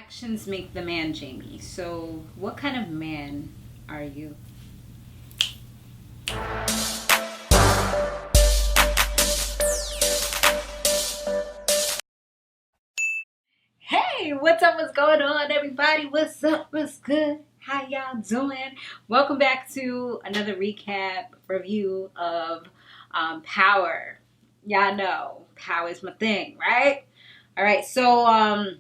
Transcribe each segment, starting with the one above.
actions make the man, Jamie. So, what kind of man are you? Hey, what's up? What's going on, everybody? What's up? What's good? How y'all doing? Welcome back to another recap review of Power. Y'all know Power is my thing, right? All right, so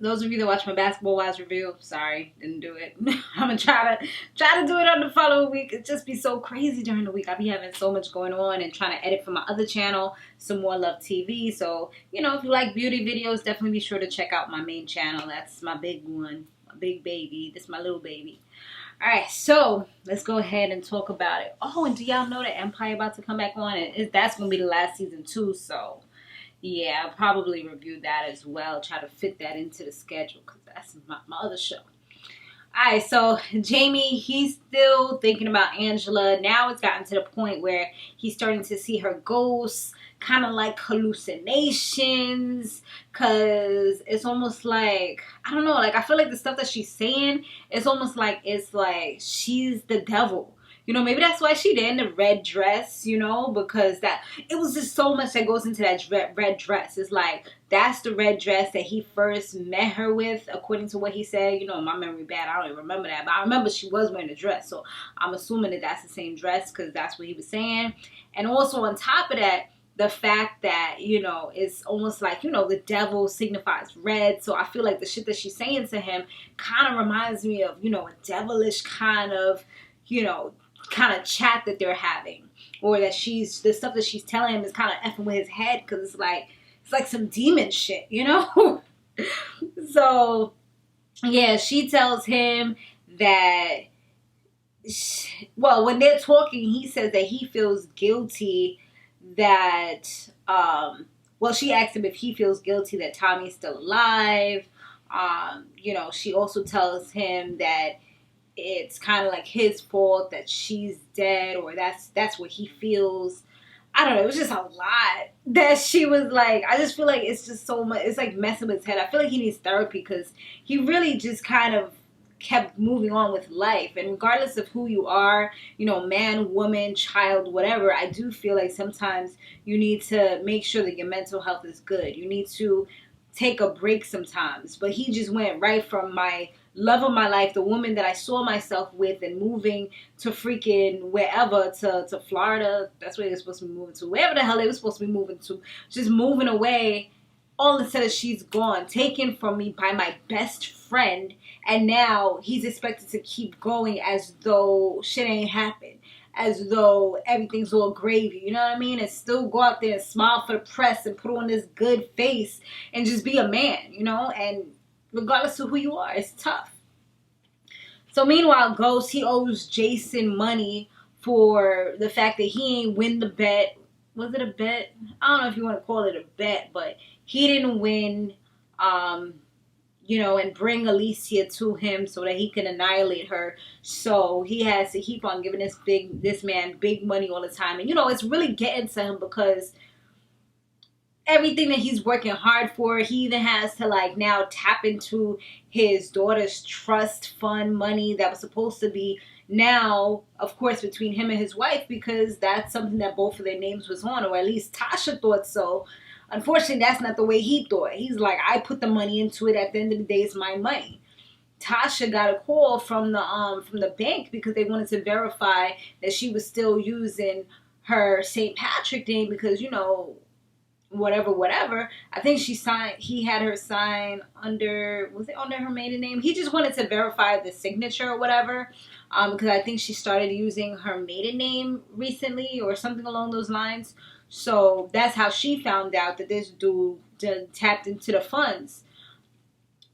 those of you that watch my Basketball Wives review, sorry, didn't do it. I'm gonna try to do it on the following week. It just be so crazy during the week. I be having so much going on and trying to edit for my other channel, Some More Love TV. So, you know, if you like beauty videos, definitely be sure to check out my main channel. That's my big one, my big baby. This is my little baby. All right, so let's go ahead and talk about it. Oh, and do y'all know that Empire about to come back on? And that's gonna be the last season too. So yeah, I'll probably review that as well. Try to fit that into the schedule because that's my other show. Alright, so Jamie, he's still thinking about Angela. Now it's gotten to the point where he's starting to see her ghosts, kind of like hallucinations, because it's almost like, I don't know, like I feel like the stuff that she's saying, it's almost like it's like she's the devil. You know, maybe that's why she did in the red dress, you know, because that it was just so much that goes into that red dress. It's like that's the red dress that he first met her with, according to what he said. You know, my memory bad, I don't even remember that, but I remember she was wearing a dress, so I'm assuming that that's the same dress because that's what he was saying. And also on top of that, the fact that, you know, it's almost like, you know, the devil signifies red. So I feel like the shit that she's saying to him kind of reminds me of, you know, a devilish kind of, you know, kind of chat that they're having, or that the stuff that she's telling him is kind of effing with his head, because it's like some demon shit, you know. So yeah, she tells him that well, when they're talking, he says that he feels guilty that well, she asked him if he feels guilty that Tommy's still alive. You know, she also tells him that it's kind of like his fault that she's dead, or that's what he feels. I don't know. It was just a lot that she was like, I just feel like it's just so much. It's like messing with his head. I feel like he needs therapy because he really just kind of kept moving on with life. And regardless of who you are, you know, man, woman, child, whatever, I do feel like sometimes you need to make sure that your mental health is good. You need to take a break sometimes. But he just went right from my love of my life, the woman that I saw myself with, and moving to freaking wherever, to Florida. That's where they're supposed to be moving to. Wherever the hell they were supposed to be moving to. Just moving away. All of a sudden she's gone, taken from me by my best friend, and now he's expected to keep going as though shit ain't happened, as though everything's all gravy, you know what I mean? And still go out there and smile for the press and put on this good face and just be a man, you know? And regardless of who you are, it's tough. So meanwhile, Ghost, he owes Jason money for the fact that he ain't win the bet. Was it a bet? I don't know if you want to call it a bet, but he didn't win, you know, and bring Alicia to him so that he can annihilate her. So he has to keep on giving this man big money all the time. And, you know, it's really getting to him because everything that he's working hard for, he even has to like now tap into his daughter's trust fund money that was supposed to be now, of course, between him and his wife, because that's something that both of their names was on, or at least Tasha thought so. Unfortunately, that's not the way he thought. He's like, I put the money into it. At the end of the day, it's my money. Tasha got a call from the bank because they wanted to verify that she was still using her St. Patrick name because, you know, whatever. I think he had her sign under, was it under her maiden name? He just wanted to verify the signature or whatever. Because I think she started using her maiden name recently or something along those lines. So that's how she found out that this dude tapped into the funds.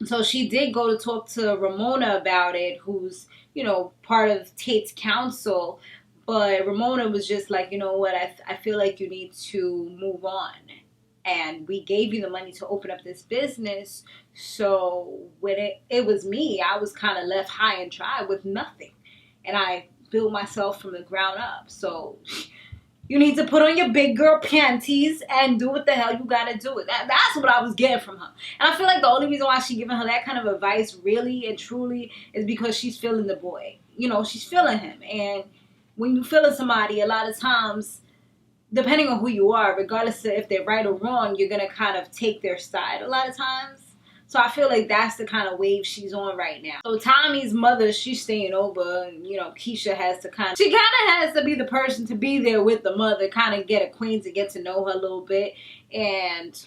So she did go to talk to Romona about it, who's, you know, part of Tate's council. But Romona was just like, you know what, I feel like you need to move on. And we gave you the money to open up this business. So when it was me, I was kind of left high and dry with nothing. And I built myself from the ground up. So You need to put on your big girl panties and do what the hell you gotta do. That's what I was getting from her. And I feel like the only reason why she's giving her that kind of advice really and truly is because she's feeling the boy. You know, she's feeling him. And when you feeling somebody, a lot of times, depending on who you are, regardless of if they're right or wrong, you're going to kind of take their side a lot of times. So I feel like that's the kind of wave she's on right now. So Tommy's mother, she's staying over, and you know, Keisha has to has to be the person to be there with the mother, kind of get acquainted, get to know her a little bit, and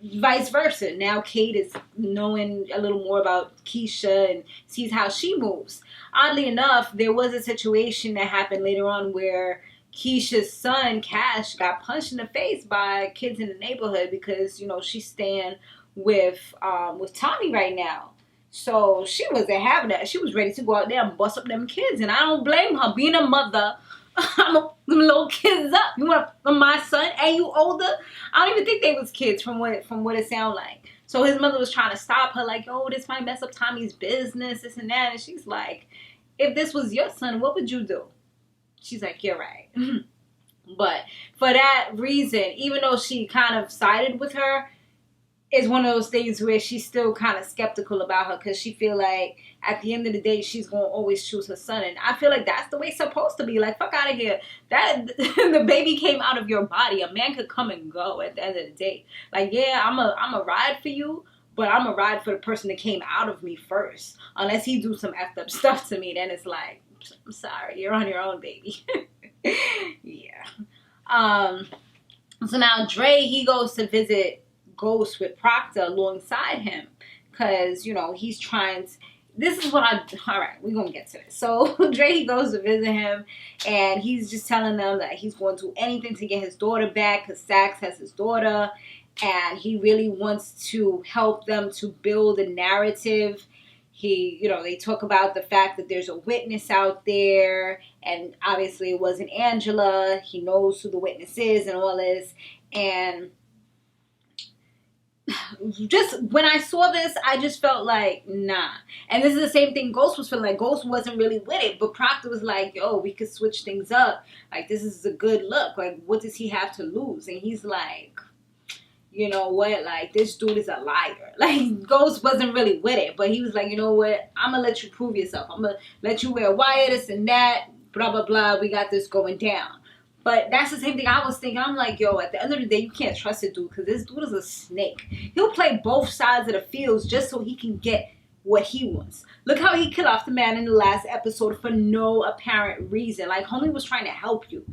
vice versa. Now Kate is knowing a little more about Keisha and sees how she moves. Oddly enough, there was a situation that happened later on where Keisha's son, Cash, got punched in the face by kids in the neighborhood because, you know, she's staying with Tommy right now. So she wasn't having that. She was ready to go out there and bust up them kids. And I don't blame her. Being a mother, I'm them little kids up. You want my son and you older? I don't even think they was kids from what it sounded like. So his mother was trying to stop her, like, oh, this might mess up Tommy's business, this and that. And she's like, if this was your son, what would you do? She's like, you're right. But for that reason, even though she kind of sided with her, it's one of those things where she's still kind of skeptical about her because she feel like at the end of the day, she's going to always choose her son. And I feel like that's the way it's supposed to be. Like, fuck out of here. That the baby came out of your body. A man could come and go at the end of the day. Like, yeah, I'm a ride for you, but I'm a ride for the person that came out of me first. Unless he do some effed up stuff to me, then it's like, I'm sorry, you're on your own, baby. Yeah. So now Dre, he goes to visit Ghost with Proctor alongside him because, you know, he's trying to, all right, we're gonna get to this. So Dre, he goes to visit him and he's just telling them that he's going to do anything to get his daughter back because Sax has his daughter and he really wants to help them to build a narrative. They talk about the fact that there's a witness out there, and obviously it wasn't Angela. He knows who the witness is and all this. And just when I saw this, I just felt like, nah. And this is the same thing Ghost was feeling like. Ghost wasn't really with it, but Proctor was like, yo, we could switch things up. Like, this is a good look. Like, what does he have to lose? And he's like, you know what, like, this dude is a liar. Like, Ghost wasn't really with it, but he was like, you know what, I'm gonna let you prove yourself. I'm gonna let you wear wire, this and that, blah, blah, blah. We got this going down. But that's the same thing I was thinking. I'm like, yo, at the end of the day, you can't trust this dude because this dude is a snake. He'll play both sides of the fields just so he can get what he wants. Look how he killed off the man in the last episode for no apparent reason. Like, homie was trying to help you.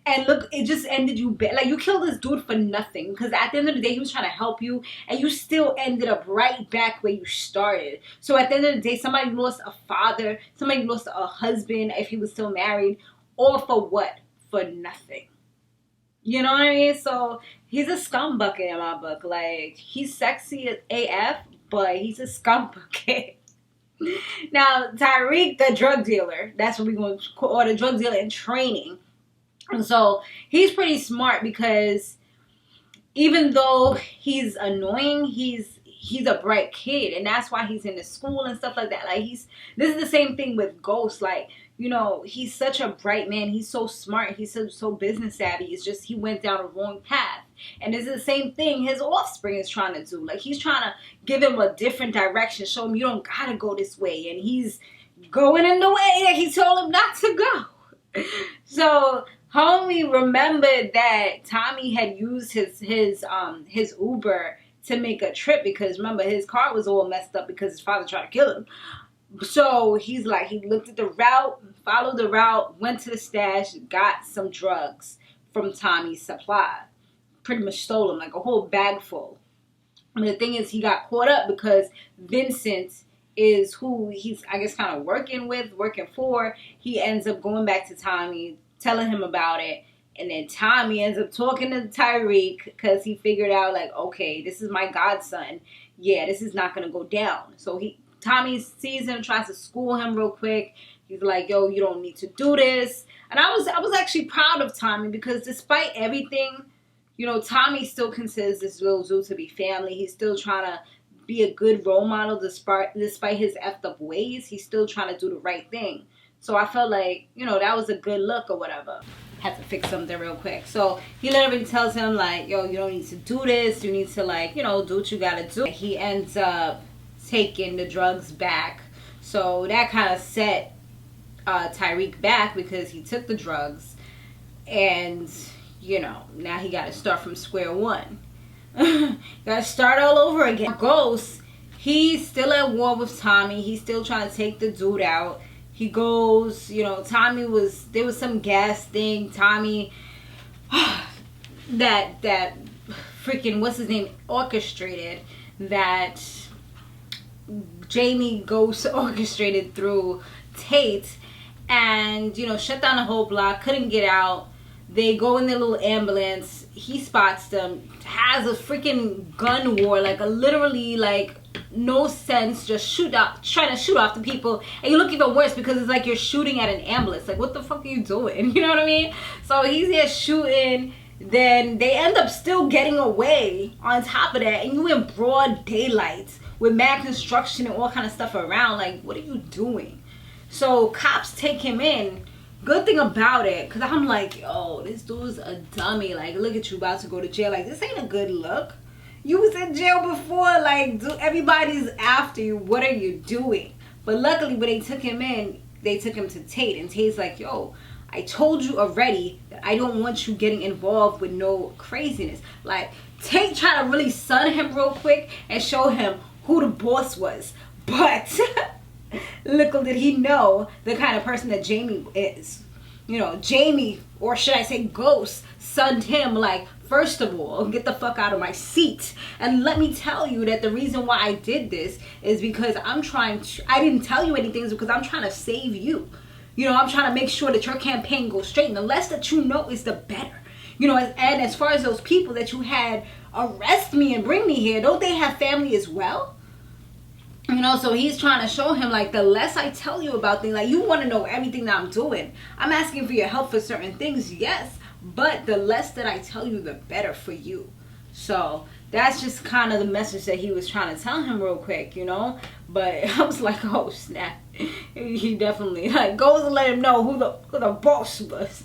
And look, it just ended you bad. Like, you killed this dude for nothing. Because at the end of the day, he was trying to help you. And you still ended up right back where you started. So at the end of the day, somebody lost a father. Somebody lost a husband if he was still married. All for what? For nothing. You know what I mean? So he's a scumbucket in my book. Like, he's sexy as AF, but he's a scumbucket. Now, Tyreek, the drug dealer. That's what we're going to call, or the drug dealer in training. And so he's pretty smart because even though he's annoying, he's a bright kid, and that's why he's in the school and stuff like that. Like, this is the same thing with Ghost. Like, you know, he's such a bright man. He's so smart. He's so business savvy. It's just he went down a wrong path. And this is the same thing his offspring is trying to do. Like, he's trying to give him a different direction, show him you don't gotta go this way, and he's going in the way that he told him not to go. So homie remembered that Tommy had used his Uber to make a trip because, remember, his car was all messed up because his father tried to kill him. So he's like, he looked at the route, followed the route, went to the stash, got some drugs from Tommy's supply. Pretty much stole them, like a whole bag full. And the thing is, he got caught up because Vincent is who he's, I guess, kind of working for. He ends up going back to Tommy, telling him about it, and then Tommy ends up talking to Tyreek because he figured out, like, okay, this is my godson. Yeah, this is not gonna go down. So Tommy sees him, tries to school him real quick. He's like, yo, you don't need to do this. And I was actually proud of Tommy because despite everything, you know, Tommy still considers this little zoo to be family. He's still trying to be a good role model despite his effed up ways. He's still trying to do the right thing. So I felt like, you know, that was a good look or whatever. Had to fix something real quick. So he literally tells him like, yo, you don't need to do this. You need to like, you know, do what you gotta do. He ends up taking the drugs back. So that kind of set Tyreek back because he took the drugs. And, you know, now he got to start from square one. Got to start all over again. Ghost, he's still at war with Tommy. He's still trying to take the dude out. He goes, you know, there was some gas thing. Tommy, that freaking, what's his name, orchestrated, that Jaime Ghost orchestrated through Tate, and, you know, shut down the whole block, couldn't get out. They go in their little ambulance. He spots them, has a freaking gun war, like a literally like no sense, just trying to shoot off the people. And you look even worse because it's like you're shooting at an ambulance. Like, what the fuck are you doing? You know what I mean? So he's there shooting. Then they end up still getting away on top of that. And you in broad daylight with mad construction and all kind of stuff around. Like, what are you doing? So cops take him in. Good thing about it, because I'm like, yo, this dude's a dummy. Like, look at you about to go to jail. Like, this ain't a good look. You was in jail before. Like, everybody's after you. What are you doing? But luckily, when they took him in, they took him to Tate. And Tate's like, yo, I told you already that I don't want you getting involved with no craziness. Like, Tate tried to really sun him real quick and show him who the boss was. But little did he know the kind of person that Jaime is. You know, Jaime, or should I say Ghost, sunned him like, first of all, get the fuck out of my seat. And let me tell you that the reason why I did this is because I didn't tell you anything, is because I'm trying to save you. You know, I'm trying to make sure that your campaign goes straight. And the less that you know is the better. You know, and as far as those people that you had arrest me and bring me here, don't they have family as well? You know, so he's trying to show him, like, the less I tell you about things, like, you want to know everything that I'm doing. I'm asking for your help for certain things, yes, but the less that I tell you, the better for you. So that's just kind of the message that he was trying to tell him real quick, you know. But I was like, oh, snap. He definitely, like, goes and let him know who the boss was.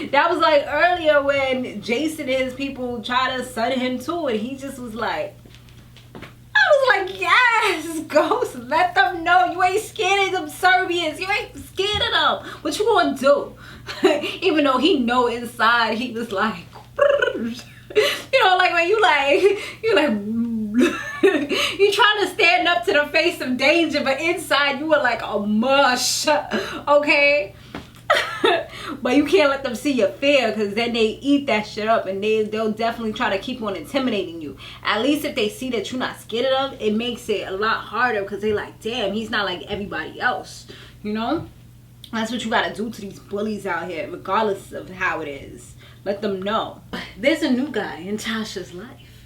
That was, like, earlier when Jason and his people tried to sun him too, and he just was like, like, yes, Ghost, let them know you ain't scared of them Serbians. You ain't scared of them. What you gonna do? Even though he know inside, he was like, you know, like when you trying to stand up to the face of danger, but inside you were like a mush, okay? But you can't let them see your fear, because then they eat that shit up, and they'll definitely try to keep on intimidating you. At least if they see that you're not scared of them, it makes it a lot harder, because they like, damn, he's not like everybody else, you know. That's what you gotta do to these bullies out here, regardless of how it is. Let them know there's a new guy in Tasha's life.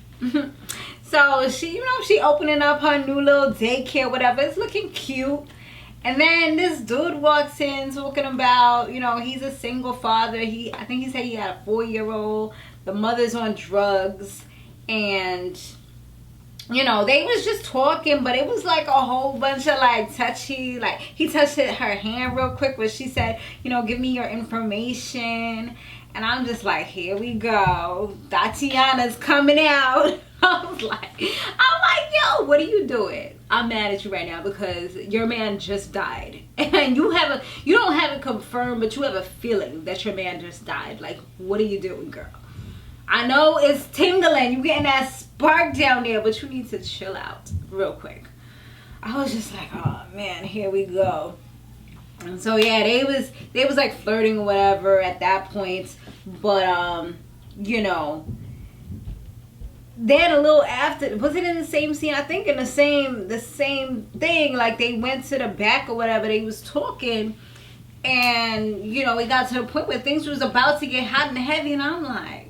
So she, you know, she opening up her new little daycare, whatever. It's looking cute. And then this dude walks in talking about, you know, he's a single father. I think he said he had a 4-year-old. The mother's on drugs. And, you know, they was just talking, but it was like a whole bunch of like touchy, like he touched her hand real quick, but she said, you know, give me your information. And I'm just like, here we go. Tatiana's coming out. I'm like, yo, what are you doing? I'm mad at you right now because your man just died. And you don't have it confirmed, but you have a feeling that your man just died. Like, what are you doing, girl? I know it's tingling. You getting that spark down there, but you need to chill out real quick. I was just like, oh man, here we go. And so yeah, they was like flirting or whatever at that point. But you know, then a little after, was it in the same scene? I think in the same thing, like they went to the back or whatever, they was talking, and you know, it got to the point where things was about to get hot and heavy, and I'm like,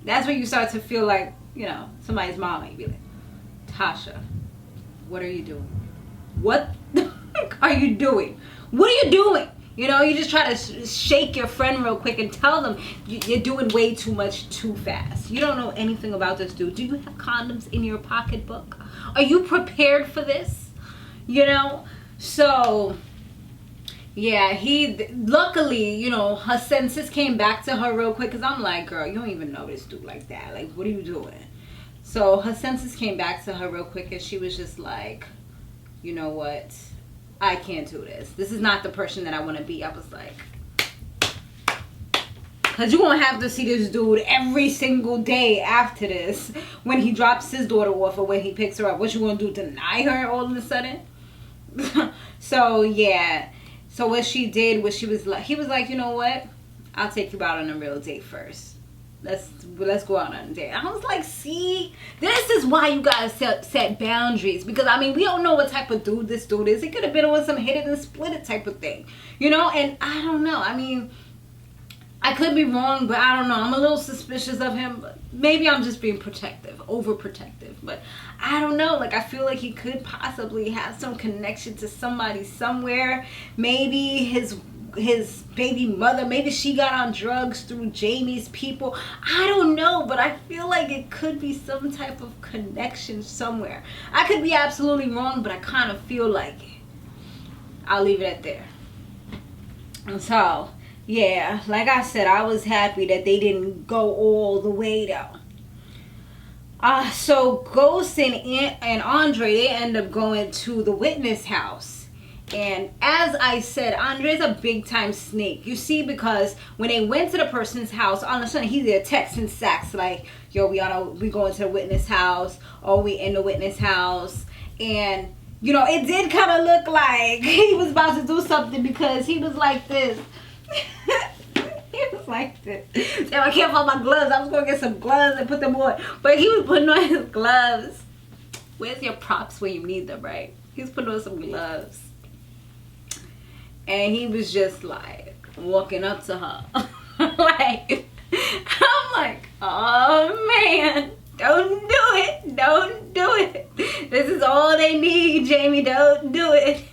that's when you start to feel like, you know, somebody's mom might be like, Tasha, what are you doing? What are you doing? What are you doing? You know, you just try to shake your friend real quick and tell them you're doing way too much too fast. You don't know anything about this dude. Do you have condoms in your pocketbook? Are you prepared for this? You know? So yeah, luckily, you know, her senses came back to her real quick, because I'm like, girl, you don't even know this dude like that. Like, what are you doing? So her senses came back to her real quick, and she was just like, you know what? I can't do this. This is not the person that I want to be. I was like, because you're going to have to see this dude every single day after this, when he drops his daughter off or when he picks her up. What you going to do, deny her all of a sudden? So yeah. So what she did was, he was like, you know what? I'll take you out on a real date first. Let's go out on a date. I was like, see, this is why you gotta set boundaries, because I mean, we don't know what type of dude this dude is. He could have been on some hit it and split it type of thing, you know. And I don't know. I mean, I could be wrong, but I don't know. I'm a little suspicious of him. But maybe I'm just being protective, overprotective. But I don't know. Like, I feel like he could possibly have some connection to somebody somewhere. Maybe his baby mother, maybe she got on drugs through Jaime's people. I don't know, but I feel like it could be some type of connection somewhere. I could be absolutely wrong, but I kind of feel like it. I'll leave it at there. So yeah, like I said, I was happy that they didn't go all the way though. So Ghost and Andre, they end up going to the witness house. And as I said, Andre's a big time snake. You see, because when they went to the person's house, all of a sudden he's there texting Sax like, yo, we going to the witness house, or we in the witness house. And, you know, it did kind of look like he was about to do something, because he was like this. He was like this. Damn, I can't find my gloves. I was going to get some gloves and put them on. But he was putting on his gloves. Where's your props when you need them, right? He was putting on some gloves. And he was just like walking up to her. Like, I'm like, oh man, don't do it. Don't do it. This is all they need, Jaime. Don't do it.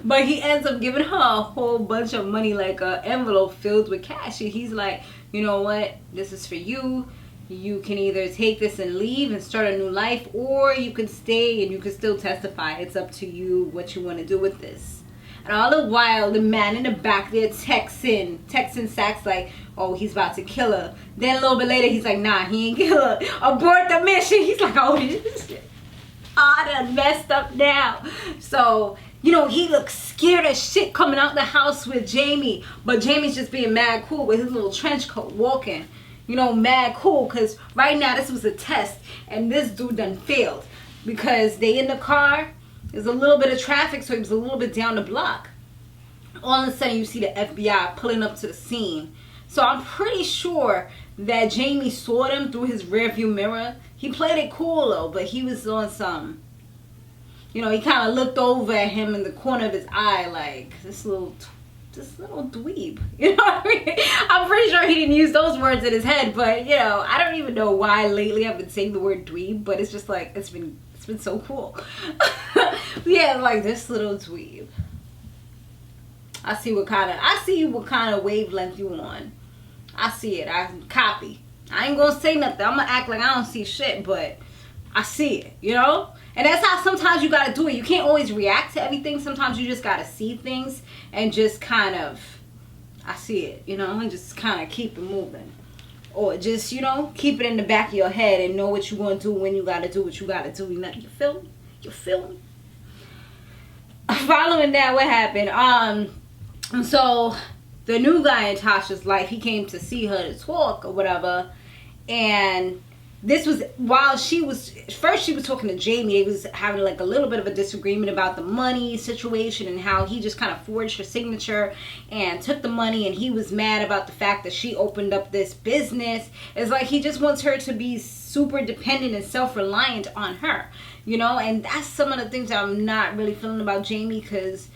But he ends up giving her a whole bunch of money, like an envelope filled with cash. And he's like, you know what? This is for you. You can either take this and leave and start a new life, or you can stay and you can still testify. It's up to you what you want to do with this. And all the while, the man in the back there texting Sax like, oh, he's about to kill her. Then a little bit later, he's like, nah, he ain't kill her. Abort the mission. He's like, oh, shit. I done messed up now. So, you know, he looks scared as shit coming out the house with Jaime. But Jaime's just being mad cool with his little trench coat walking. You know, mad cool, because right now this was a test. And this dude done failed. Because they in the car. There's a little bit of traffic, so he was a little bit down the block. All of a sudden, you see the FBI pulling up to the scene. So I'm pretty sure that Jaime saw them through his rearview mirror. He played it cool, though, but he was on some... You know, he kind of looked over at him in the corner of his eye like, this little dweeb. You know what I mean? I'm pretty sure he didn't use those words in his head, but, you know, I don't even know why lately I've been saying the word dweeb, but it's just like, it's been so cool. Yeah, like this little dweeb. I see what kind of wavelength you on. I see it. I copy. I ain't gonna say nothing. I'm gonna act like I don't see shit, but I see it, you know? And that's how sometimes you gotta do it. You can't always react to everything. Sometimes you just gotta see things and just kind of, I see it, you know, and just kind of keep it moving. Or just, you know, keep it in the back of your head and know what you're going to do when you got to do what you got to do. You feel me? You feel me? Following that, what happened? So the new guy in Tasha's life, he came to see her to talk or whatever. And this was while she was talking to Jaime. They was having like a little bit of a disagreement about the money situation and how he just kind of forged her signature and took the money, and he was mad about the fact that she opened up this business. It's like he just wants her to be super dependent and self-reliant on her, you know. And that's some of the things that I'm not really feeling about Jaime, because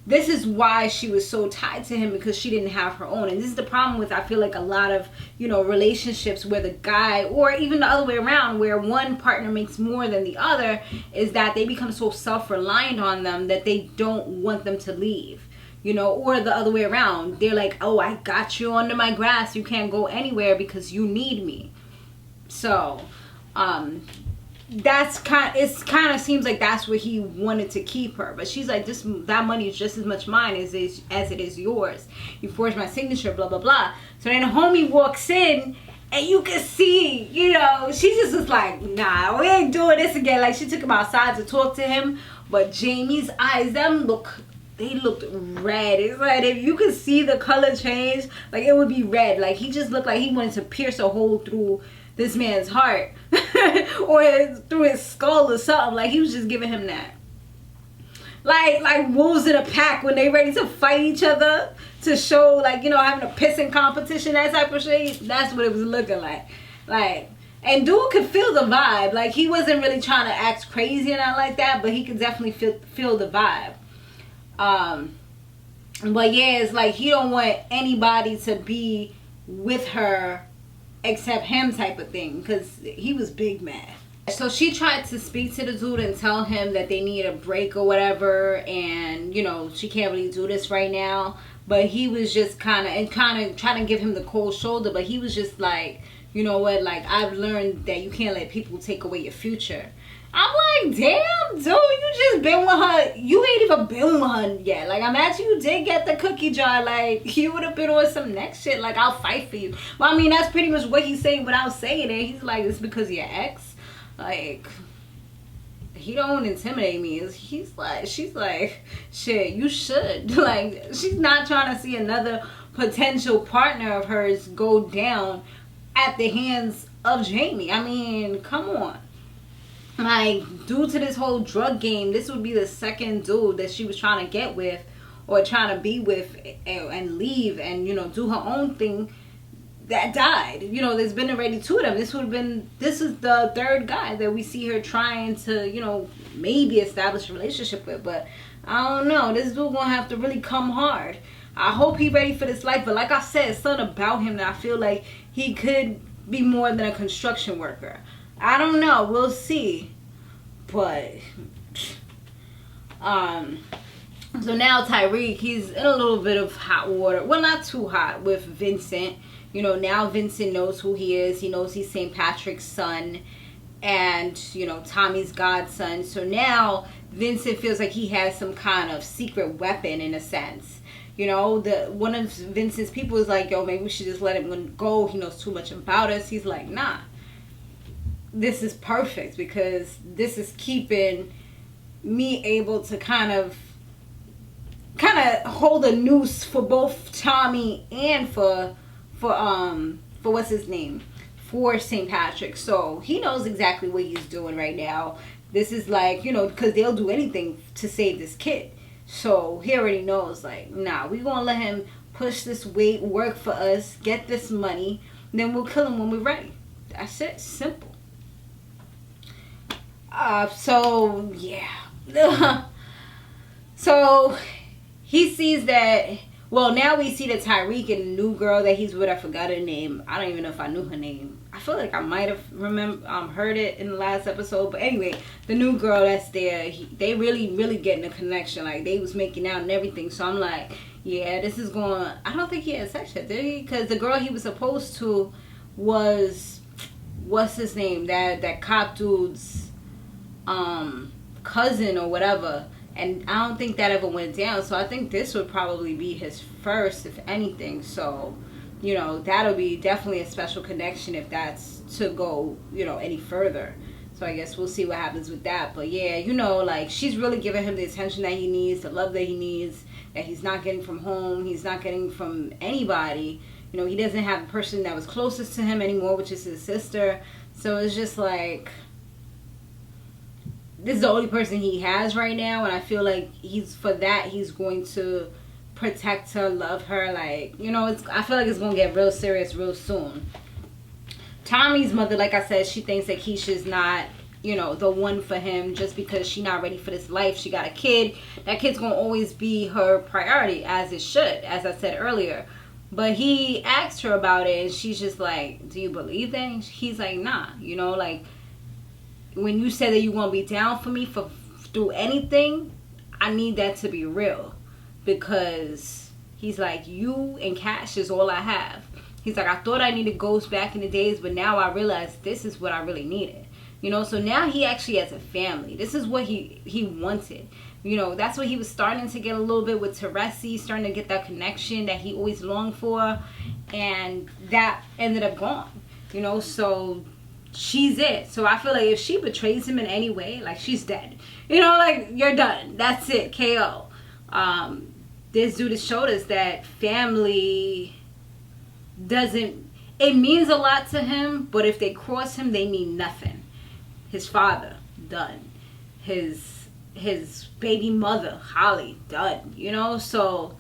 this is why she was so tied to him, because she didn't have her own. And this is the problem with, I feel like, a lot of, you know, relationships where the guy, or even the other way around, where one partner makes more than the other, is that they become so self-reliant on them that they don't want them to leave, you know. Or the other way around, they're like, oh, I got you under my grass, you can't go anywhere because you need me. So It kind of seems like that's where he wanted to keep her, but she's like, that money is just as much mine as it is yours. You forged my signature, blah blah blah. So then the homie walks in, and you can see, you know, she just was like, nah, we ain't doing this again. Like, she took him outside to talk to him, but Jaime's eyes, they looked red. It's like, if you could see the color change, like, it would be red. Like, he just looked like he wanted to pierce a hole through this man's heart or through his skull or something. Like, he was just giving him that, like wolves in a pack when they ready to fight each other, to show, like, you know, having a pissing competition, that type of shit. That's what it was looking like. And dude could feel the vibe. Like, he wasn't really trying to act crazy and not like that, but he could definitely feel the vibe. But yeah, it's like he don't want anybody to be with her except him, type of thing, because he was big mad. So she tried to speak to the dude and tell him that they need a break or whatever, and, you know, she can't really do this right now. But he was just kind of trying to give him the cold shoulder. But he was just like, you know what, like, I've learned that you can't let people take away your future. I'm like, damn, dude, you just been with her. You ain't even been with her yet. Like, imagine you did get the cookie jar. Like, you would have been on some next shit. Like, I'll fight for you. But I mean, that's pretty much what he's saying without saying it. He's like, it's because of your ex. Like, he don't intimidate me. She's like, shit, you should. Like, she's not trying to see another potential partner of hers go down at the hands of Jaime. I mean, come on. Like, due to this whole drug game, this would be the second dude that she was trying to get with or trying to be with and leave and, you know, do her own thing that died. You know, there's been already two of them. This is the third guy that we see her trying to, you know, maybe establish a relationship with. But I don't know. This dude gonna have to really come hard. I hope he ready for this life. But like I said, something about him that I feel like he could be more than a construction worker. I don't know. We'll see. But so now Tyreek, he's in a little bit of hot water. Well, not too hot with Vincent. You know, now Vincent knows who he is. He knows he's St. Patrick's son and, you know, Tommy's godson. So now Vincent feels like he has some kind of secret weapon in a sense. You know, one of Vincent's people is like, yo, maybe we should just let him go. He knows too much about us. He's like, nah. This is perfect because this is keeping me able to kind of hold a noose for both Tommy and for what's his name, for St. Patrick. So he knows exactly what he's doing right now. This is like, you know, because they'll do anything to save this kid. So he already knows, like, nah, we gonna let him push this weight, work for us, get this money, then we'll kill him when we're ready. That's it. Simple. So yeah. So he sees that. Well, now we see that Tyreek and the new girl that he's with, I forgot her name. I don't even know if I knew her name. I feel like I might have heard it in the last episode. But anyway, the new girl that's there, they really getting a connection. Like, they was making out and everything. So I'm like, yeah, this is going. I don't think he had sex yet, did he? Because the girl he was supposed to was, what's his name? That cop dude's cousin or whatever. And I don't think that ever went down. So I think this would probably be his first, if anything. So, you know, that'll be definitely a special connection if that's to go, you know, any further. So I guess we'll see what happens with that. But yeah, you know, like, she's really giving him the attention that he needs, the love that he needs, that he's not getting from home. He's not getting from anybody. You know, he doesn't have the person that was closest to him anymore, which is his sister. So it's just like, this is the only person he has right now, and I feel like he's going to protect her, love her. Like, you know, I feel like it's going to get real serious real soon. Tommy's mother, like I said, she thinks that Keisha's not, you know, the one for him just because she's not ready for this life. She got a kid. That kid's going to always be her priority, as it should, as I said earlier. But he asked her about it, and she's just like, do you believe that? He's like, nah, you know, like, when you said that you want to be down for me through anything, I need that to be real. Because he's like, you and cash is all I have. He's like, I thought I needed ghosts back in the days, but now I realize this is what I really needed. You know, so now he actually has a family. This is what he wanted. You know, that's what he was starting to get a little bit with Teresi, starting to get that connection that he always longed for. And that ended up gone. You know, so she's it. So I feel like if she betrays him in any way, like, she's dead. You know, like, you're done. That's it. KO. This dude has showed us that family doesn't... It means a lot to him, but if they cross him, they mean nothing. His father, done. His baby mother, Holly, done. You know, so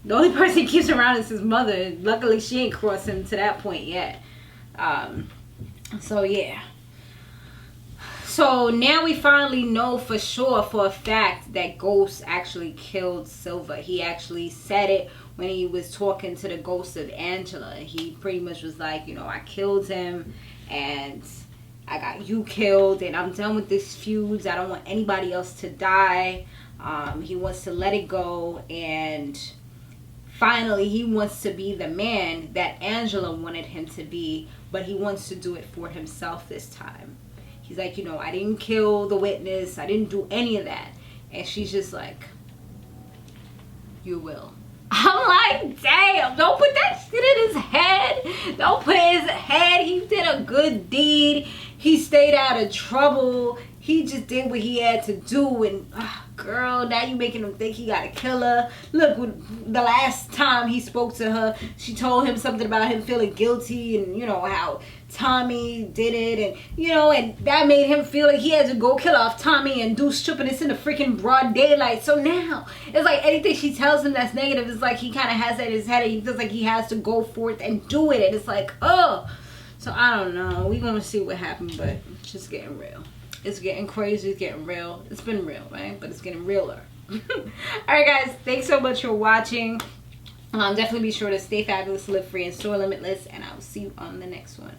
the only person he keeps around is his mother. Luckily, she ain't crossed him to that point yet. So yeah. So now we finally know for sure, for a fact, that Ghost actually killed Silva. He actually said it when he was talking to the ghost of Angela. He pretty much was like, you know, I killed him and I got you killed and I'm done with this feuds. I don't want anybody else to die. He wants to let it go, and finally he wants to be the man that Angela wanted him to be, but he wants to do it for himself this time. He's like, you know, I didn't kill the witness. I didn't do any of that. And she's just like, you will. I'm like, damn, don't put that shit in his head. Don't put it in his head. He did a good deed. He stayed out of trouble. He just did what he had to do. And, girl, now you making him think he got to kill her. Look, the last time he spoke to her, she told him something about him feeling guilty and, you know, how Tommy did it, and you know, and that made him feel like he had to go kill off Tommy and do stupidness in the freaking broad daylight. So now it's like anything she tells him that's negative, is like he kind of has that in his head and he feels like he has to go forth and do it, and it's like, oh. So I don't know, we're gonna see what happens, but it's just getting real. It's getting crazy. It's getting real. It's been real, right? But it's getting realer. Alright guys, thanks so much for watching. Definitely be sure to stay fabulous, live free, and soar limitless, and I will see you on the next one.